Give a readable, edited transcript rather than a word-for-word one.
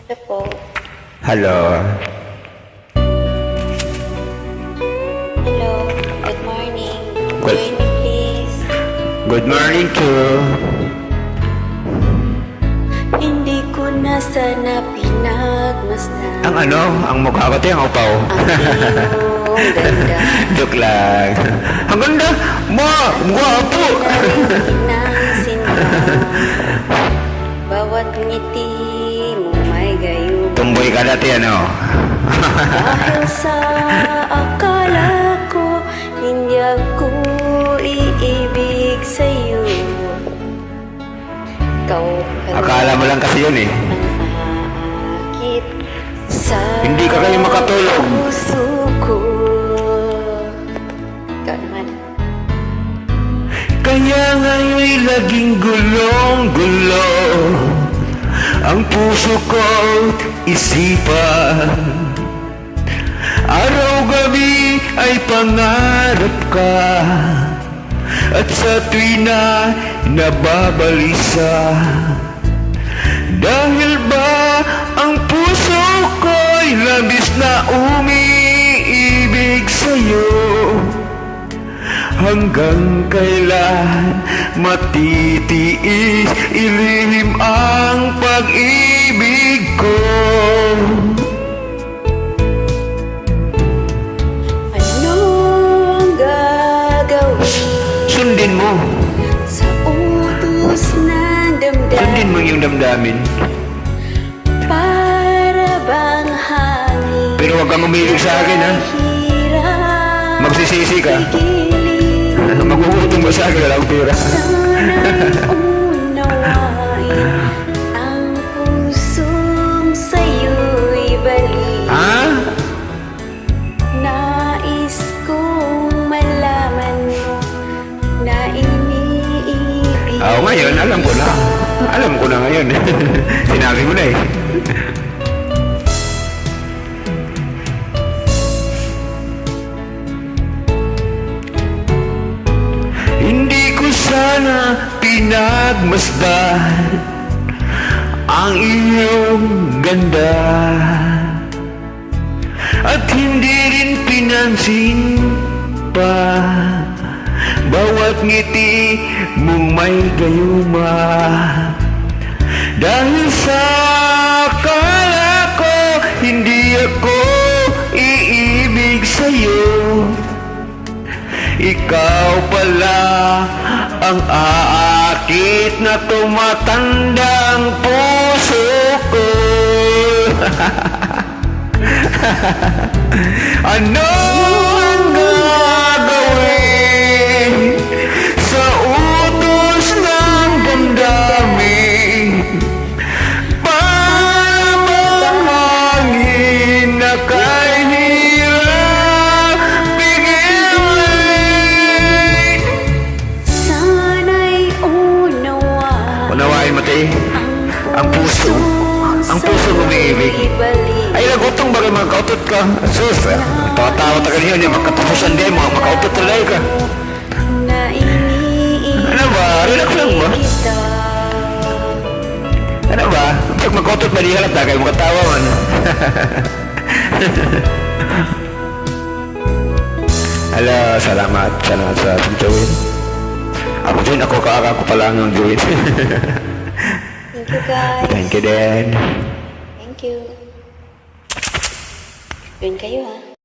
Ito po. Hello. Hello. Good morning. Good. Join me please. Good morning to. Hindi ko na sana pinagmasdan Ang ano? Ang mukha ko ito yung upaw. ang iyong ganda. Joke lang. Ang ganda! Mukha po! Narinig ng sinta. Bawat ngiti mo may gayo. Tumboy ka dati ano? Dahil sa akala ko hindi ako iibig sa'yo. Ikaw Akala mo lang kasi yun eh. ang aakit sa Hindi ka kayo makatulog. puso ko. Ikaw naman. Kaya nga'y laging gulong-gulo ang puso ko't isipan. Araw-gabi ay pangarap ka, at sa tuwi na nababalisa. Dahil ba ang puso ko'y labis na umiibig sa'yo? Hanggang kailan matitiis ilihim ang pag-ibig ko? Ano ang gagawin Sundin mo. sa utos ng damdamin? Sundin mo yung damdamin. Para bang hangin Pero huwag kang umilig sa akin ha. hirap Magsisisi ka. pigilan. Magugutong ba sa akin? Wala akong pera. Sana'y unawain ang pusong sa'yo'y balik. Ha? Nais kong malaman mo na iniibig Ngayon, alam ko na. Alam ko na ngayon. Sinabi mo na eh. Hindi ko sana pinagmasdan ang iyong ganda, at hindi rin pinansin pa bawat ngiti mong may gayuma. Dahil sa akala ko hindi ako iibig sa'yo, ikaw pala ang aakit na tumatandang puso ko. Ano ang gagawin sa utos ng damdamin? Para bang hangin na kay hirap bigyan? Sana'y unawain Unawain mo, te. Ang puso. Ang puso umiibig. Ay, nagutong bagay makautot ka. Sus, tawa-tawa ta kanina niya. Magkatapusan din mo. Makautot talay ka. Ano ba? Relax lang ba? Ano ba? Pag magkautot ba di halata kayo makatawa man. Hello, salamat. Salamat sa ating Joey. Ako din, ako kaaka ko pala ang Joey. Thank you guys. Thank you din. Thank you. Yun kayo ha.